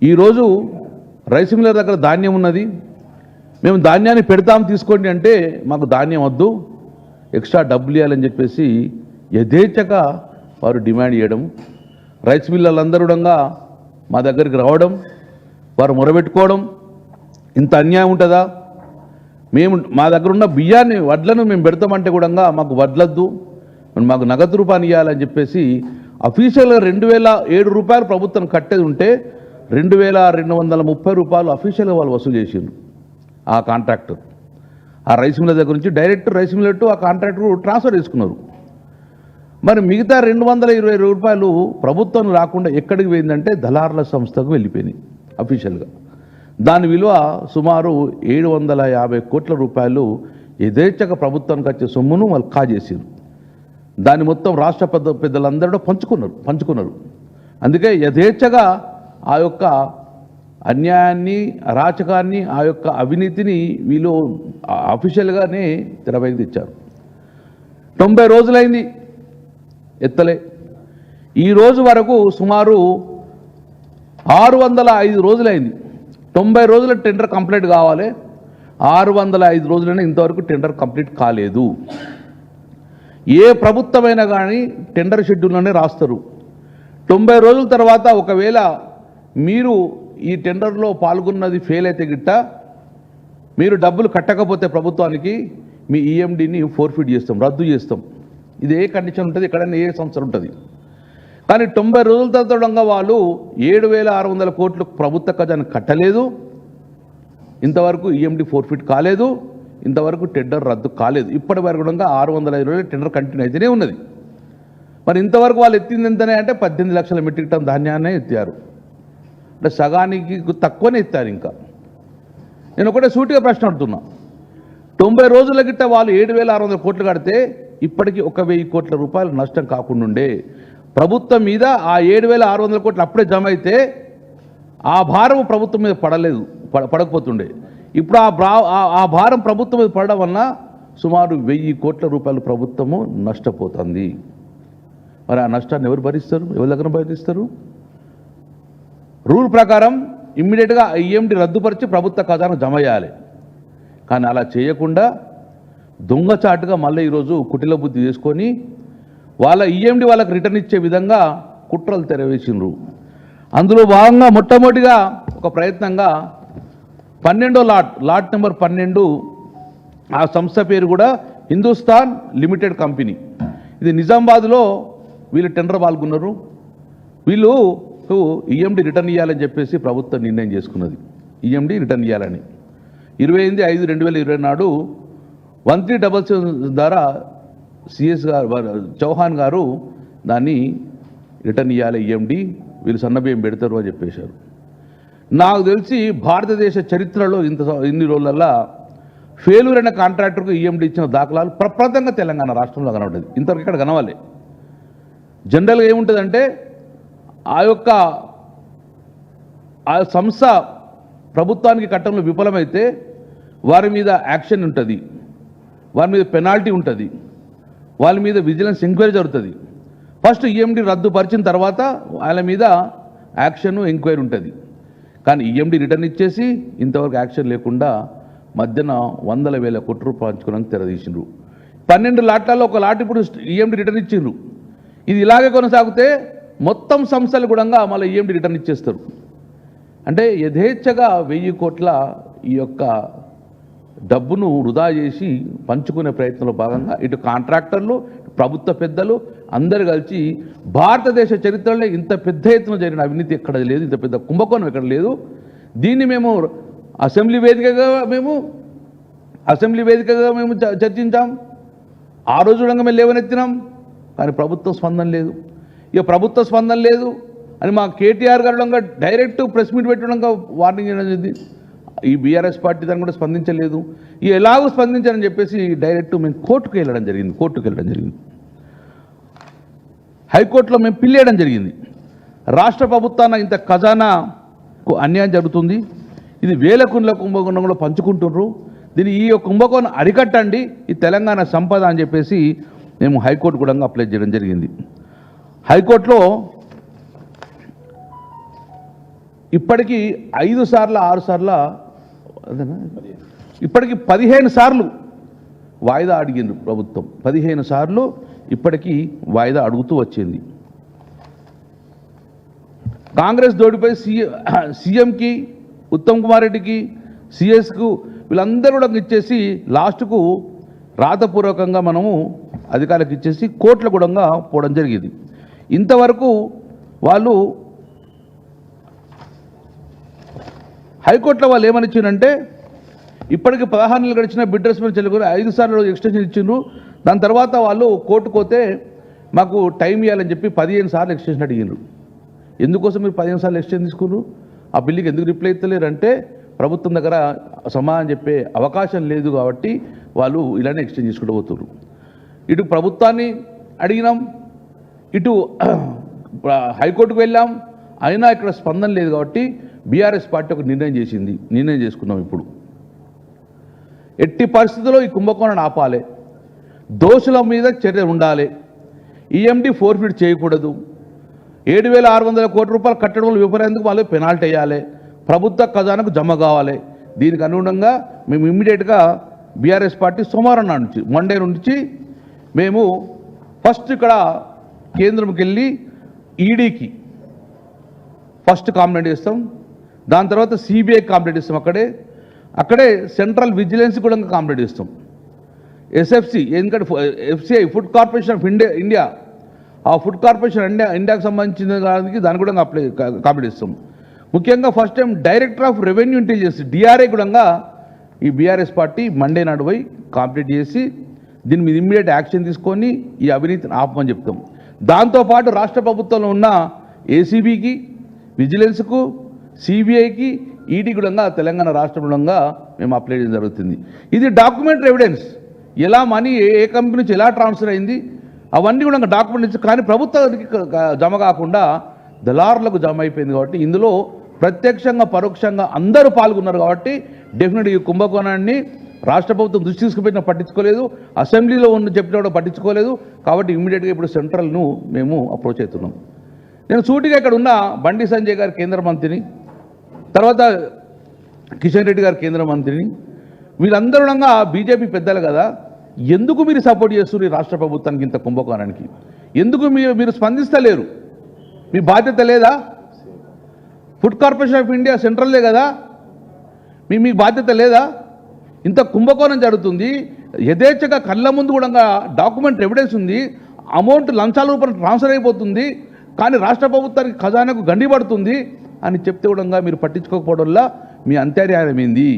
ఈరోజు rice Miller దగ్గర ధాన్యం ఉన్నది, మేము ధాన్యాన్ని పెడతాం తీసుకోండి అంటే మాకు ధాన్యం వద్దు, ఎక్స్ట్రా డబ్బులు ఇవ్వాలని చెప్పేసి యథేచ్ఛగా వారు డిమాండ్ చేయడం, రైస్ మిల్లర్లందరూ మా దగ్గరికి రావడం, వారు మొరబెట్టుకోవడం, ఇంత అన్యాయం ఉంటుందా, మేము మా దగ్గర ఉన్న బియ్యాన్ని వడ్లను మేము పెడతామంటే కూడా మాకు వడ్లద్దు, మాకు నగదు రూపాయలు ఇవ్వాలని చెప్పేసి అఫీషియల్గా 2007 రూపాయలు ప్రభుత్వం కట్టేది ఉంటే 2230 రూపాయలు అఫీషియల్గా వాళ్ళు వసూలు చేసిండ్రు. ఆ కాంట్రాక్టర్ ఆ రైస్ మిల్లర్ దగ్గర నుంచి డైరెక్ట్ రైస్ మిల్లర్ టు ఆ కాంట్రాక్టర్ ట్రాన్స్ఫర్ చేసుకున్నారు. మరి మిగతా 220 రూపాయలు ప్రభుత్వం రాకుండా ఎక్కడికి పోయిందంటే దళారుల సంస్థకు వెళ్ళిపోయినాయి అఫీషియల్గా. దాని విలువ సుమారు 750 కోట్ల రూపాయలు యథేచ్ఛగా ప్రభుత్వానికి వచ్చే సొమ్మును వాళ్ళు కాజేసారు. దాన్ని మొత్తం రాష్ట్ర పెద్దలందరూ పంచుకున్నారు. అందుకే యథేచ్ఛగా ఆ యొక్క అన్యాయాన్ని, అరాచకాన్ని, ఆ యొక్క అవినీతిని వీళ్ళు అఫీషియల్గానే తెరపైకి తెచ్చారు. 90 రోజులైంది ఎత్తలే. ఈ రోజు వరకు సుమారు 605 రోజులైంది. 90 రోజుల టెండర్ కంప్లీట్ కావాలి, 605 రోజులైనా ఇంతవరకు టెండర్ కంప్లీట్ కాలేదు. ఏ ప్రభుత్వమైనా కానీ టెండర్ షెడ్యూల్లోనే రాస్తారు. 90 రోజుల తర్వాత ఒకవేళ మీరు ఈ టెండర్లో పాల్గొన్నది ఫెయిల్ అయితే గిట్ట మీరు డబ్బులు కట్టకపోతే ప్రభుత్వానికి మీ ఈఎండిని ఫోర్ఫిట్ చేస్తాం, రద్దు చేస్తాం. ఇది ఏ కండిషన్ ఉంటుంది, ఎక్కడైనా ఏ సంస్థ ఉంటుంది. కానీ 90 రోజుల తర్వాత వాళ్ళు 7600 కోట్లు ప్రభుత్వ ఖజానా కట్టలేదు, ఇంతవరకు ఈఎండి ఫోర్ఫిట్ కాలేదు, ఇంతవరకు టెండర్ రద్దు కాలేదు. ఇప్పటి వరకు 605 రోజులు టెండర్ కంటిన్యూ అయితేనే ఉన్నది. మరి ఇంతవరకు వాళ్ళు ఎత్తింది ఎంతనే అంటే 18 లక్షల మెట్రిక్ టన్ ధాన్యాన్ని ఎత్తారు. అంటే సగానికి తక్కువనే ఎత్తారు. ఇంకా నేను ఒకటే సూటిగా ప్రశ్న అడుగుతున్నా, 90 రోజుల గిట్ట వాళ్ళు 7600 కోట్లు కడితే ఇప్పటికీ 1000 కోట్ల రూపాయలు నష్టం కాకుండా ప్రభుత్వం మీద ఆ 7600 కోట్లు అప్పుడే జమ అయితే ఆ భారం ప్రభుత్వం మీద పడకపోతుండే. ఇప్పుడు ఆ భారం ప్రభుత్వం మీద పడడం వలన సుమారు 1000 కోట్ల రూపాయలు ప్రభుత్వము నష్టపోతుంది. మరి ఆ నష్టాన్ని ఎవరు భరిస్తారు, ఎవరి దగ్గర భరిస్తారు? రూల్ ప్రకారం ఇమ్మీడియట్గా ఈఎండి రద్దుపరిచి ప్రభుత్వ ఖజానా జమ చేయాలి. కానీ అలా చేయకుండా దొంగచాటుగా మళ్ళీ ఈరోజు కుటిల బుద్ధి చేసుకొని వాళ్ళ ఈఎండి వాళ్ళకి రిటర్న్ ఇచ్చే విధంగా కుట్రలు తెరవేసిండ్రు. అందులో భాగంగా మొట్టమొదటిగా ఒక ప్రయత్నంగా 12వ లాట్ నెంబర్ 12, ఆ సంస్థ పేరు కూడా హిందుస్థాన్ లిమిటెడ్ కంపెనీ. ఇది నిజామాబాద్లో వీళ్ళు టెండర్ పాల్గొన్నారు. వీళ్ళు ఈఎండి రిటర్న్ ఇవ్వాలని చెప్పేసి ప్రభుత్వం నిర్ణయం చేసుకున్నది. ఈఎండి రిటర్న్ ఇవ్వాలని 28/5/2020 నాడు 1377 ద్వారా సిఎస్ గారు చౌహాన్ గారు దాన్ని రిటర్న్ ఇవ్వాలి, ఈఎండి వీళ్ళు సన్నబియ్యం పెడతారు అని చెప్పేశారు. నాకు తెలిసి భారతదేశ చరిత్రలో ఇన్ని రోజులల్లా ఫెయిల్యూర్ అయిన కాంట్రాక్టర్కు ఈఎండి ఇచ్చిన దాఖలాలు ప్రప్రదంగా తెలంగాణ రాష్ట్రంలో కనబడేది. ఇంతవరకు ఇక్కడ కనవాలి. జనరల్గా ఏముంటుందంటే ఆ సంస్థ ప్రభుత్వానికి కట్టడంలో విఫలమైతే వారి మీద యాక్షన్ ఉంటుంది, వారి మీద పెనాల్టీ ఉంటుంది, వాళ్ళ మీద విజిలెన్స్ ఎంక్వైరీ జరుగుతుంది. ఫస్ట్ ఈఎండి రద్దుపరిచిన తర్వాత వాళ్ళ మీద యాక్షన్ ఎంక్వైరీ ఉంటుంది. కానీ ఈఎండి రిటర్న్ ఇచ్చేసి ఇంతవరకు యాక్షన్ లేకుండా మధ్యన 100,000 కోట్ల రూపాయలు పంచుకోవడానికి తెరదీసిండ్రు. 12 లాట్లలో ఒక లాట్ ఇప్పుడు ఈఎండి రిటర్న్ ఇచ్చిండ్రు. ఇది ఇలాగే కొనసాగితే మొత్తం సంస్థలు కూడా మళ్ళీ ఈఎండి రిటర్న్ ఇచ్చేస్తారు. అంటే యథేచ్ఛగా 1000 కోట్ల ఈ యొక్క డబ్బును వృధా చేసి పంచుకునే ప్రయత్నంలో భాగంగా ఇటు కాంట్రాక్టర్లు, ప్రభుత్వ పెద్దలు అందరు కలిసి భారతదేశ చరిత్రలో ఇంత పెద్ద ఎత్తున జరిగిన అవినీతి ఎక్కడ లేదు, ఇంత పెద్ద కుంభకోణం ఎక్కడ లేదు. దీన్ని మేము అసెంబ్లీ వేదికగా మేము చర్చించాం. ఆ రోజు మేము లేవనెత్తినాం. కానీ ప్రభుత్వ స్పందన లేదు. ఇక ప్రభుత్వ స్పందన లేదు అని మా కేటీఆర్ గారు డైరెక్ట్ ప్రెస్ మీట్ పెట్టడం వార్నింగ్ చేయడం జరిగింది. ఈ బీఆర్ఎస్ పార్టీ దాన్ని కూడా స్పందించలేదు. ఇక ఎలాగో స్పందించారని చెప్పేసి డైరెక్ట్ మేము కోర్టుకు వెళ్ళడం జరిగింది. హైకోర్టులో మేము పిల్లేయడం జరిగింది. రాష్ట్ర ప్రభుత్వాన ఇంత ఖజానాకు అన్యాయం జరుగుతుంది, ఇది 1000 కోట్ల కుంభకోణం కూడా పంచుకుంటున్నారు, దీన్ని ఈ కుంభకోణం అరికట్టండి, ఈ తెలంగాణ సంపద అని చెప్పేసి మేము హైకోర్టు కూడా అప్లై చేయడం జరిగింది. హైకోర్టులో ఇప్పటికీ 5 సార్లు 6 సార్లు అదేనా ఇప్పటికి 15 సార్లు వాయిదా అడిగింది ప్రభుత్వం. 15 సార్లు ఇప్పటికీ వాయిదా అడుగుతూ వచ్చింది. కాంగ్రెస్ దోడిపై సీఎంకి, ఉత్తమ్ కుమార్ రెడ్డికి, సిఎస్కు వీళ్ళందరూ కూడా ఇచ్చేసి లాస్ట్కు రాతపూర్వకంగా మనము అధికారులకు ఇచ్చేసి కోర్టుల కూడా పోవడం జరిగింది. ఇంతవరకు వాళ్ళు హైకోర్టులో వాళ్ళు ఏమని ఇచ్చిందంటే ఇప్పటికి 16 నెలలు గడిచిన బిడ్ రెస్పాన్స్ చెల్లి 5 సార్లు ఎక్స్టెన్షన్ ఇచ్చిండ్రు. దాని తర్వాత వాళ్ళు కోర్టుకు పోతే మాకు టైం ఇవ్వాలని చెప్పి 15 సార్లు ఎక్స్టెన్షన్ అడిగిండ్రు. ఎందుకోసం మీరు 15 సార్లు ఎక్స్టెన్షన్ తీసుకున్నారు? ఆ బిల్లుకి ఎందుకు రిప్లై ఇస్తలేరు అంటే ప్రభుత్వం దగ్గర సమాధానం చెప్పే అవకాశం లేదు కాబట్టి వాళ్ళు ఇలానే ఎక్స్టెండ్ చేసుకుంటూ పోతున్నారు. ఇటు ప్రభుత్వాన్ని అడిగినాం, ఇటు హైకోర్టుకు వెళ్ళాం, అయినా ఇక్కడ స్పందన లేదు కాబట్టి బీఆర్ఎస్ పార్టీ ఒక నిర్ణయం చేసుకున్నాం. ఇప్పుడు ఎట్టి పరిస్థితుల్లో ఈ కుంభకోణాన్ని ఆపాలి, దోషుల మీద చర్య ఉండాలి, ఈఎండి ఫోర్ఫిట్ చేయకూడదు, 7,600 కోట్ల రూపాయలు కట్టడం విపరీతంగా వాళ్ళు పెనాల్టీ వేయాలి, ప్రభుత్వ ఖజానాకు జమ కావాలి. దీనికి అనుగుణంగా మేము ఇమ్మీడియట్గా బీఆర్ఎస్ పార్టీ సోమవారం నాడు నుంచి మండే నుంచి మేము ఫస్ట్ ఇక్కడ కేంద్రంకి వెళ్ళి ఈడీకి ఫస్ట్ కంప్లైంట్ ఇస్తాం. దాని తర్వాత సిబిఐ కంప్లైంట్ ఇస్తాం. అక్కడే సెంట్రల్ విజిలెన్స్ కూడా కంప్లైంట్ ఇస్తాం. ఎస్ఎఫ్సి ఎందుకంటే FCI food corporation of India ఆ ఫుడ్ కార్పొరేషన్ ఇండియాకు సంబంధించిన దానికి కూడా కంప్లైంట్ ఇస్తాం. ముఖ్యంగా first time director of revenue intelligence DRI కూడా ఈ బీఆర్ఎస్ పార్టీ మండే నాడు పోయి కంప్లీట్ చేసి దీని మీద ఇమ్మీడియట్ యాక్షన్ తీసుకొని ఈ అవినీతిని ఆపమని చెప్తాం. దాంతోపాటు రాష్ట్ర ప్రభుత్వంలో ఉన్న ఏసీబీకి, విజిలెన్స్కు, సిబిఐకి, ఈడీ కూడా తెలంగాణ రాష్ట్రంలో మేము అప్లై చేయడం జరుగుతుంది. ఇది డాక్యుమెంటరీ ఎవిడెన్స్, ఎలా మనీ ఏ కంపెనీ నుంచి ఎలా ట్రాన్స్ఫర్ అయింది అవన్నీ కూడా డాక్యుమెంట్స్, కానీ ప్రభుత్వానికి జమ కాకుండా దళారులకు జమ అయిపోయింది. కాబట్టి ఇందులో ప్రత్యక్షంగా పరోక్షంగా అందరూ పాల్గొన్నారు. కాబట్టి డెఫినెట్గా ఈ కుంభకోణాన్ని రాష్ట్ర ప్రభుత్వం దృష్టి తీసుకుపెట్టినా పట్టించుకోలేదు, అసెంబ్లీలో ఉన్న చెప్పినా కూడా పట్టించుకోలేదు. కాబట్టి ఇమ్మీడియట్గా ఇప్పుడు సెంట్రల్ను మేము అప్రోచ్ అవుతున్నాం. నేను సూటిగా ఇక్కడ ఉన్న బండి సంజయ్ గారు కేంద్ర మంత్రిని, తర్వాత కిషన్ రెడ్డి గారు కేంద్ర మంత్రిని, వీళ్ళందరూ బీజేపీ పెద్దలు కదా, ఎందుకు మీరు సపోర్ట్ చేస్తున్నారు ఈ రాష్ట్ర ప్రభుత్వానికి ఇంత కుంభకోణానికి? ఎందుకు మీరు స్పందిస్తలేరు? మీ బాధ్యత లేదా? ఫుడ్ కార్పొరేషన్ ఆఫ్ ఇండియా సెంట్రల్లే కదా, మీ బాధ్యత లేదా? ఇంత కుంభకోణం జరుగుతుంది, యథేచ్ఛగా కళ్ళ ముందు కూడా డాక్యుమెంట్ ఎవిడెన్స్ ఉంది, అమౌంట్ లంచాల రూపంలో ట్రాన్స్ఫర్ అయిపోతుంది, కానీ రాష్ట్ర ప్రభుత్వానికి ఖజానాకు గండి పడుతుంది అని చెప్తే కూడా మీరు పట్టించుకోకపోవడం వల్ల మీ అంతర్యాయం ఏంది?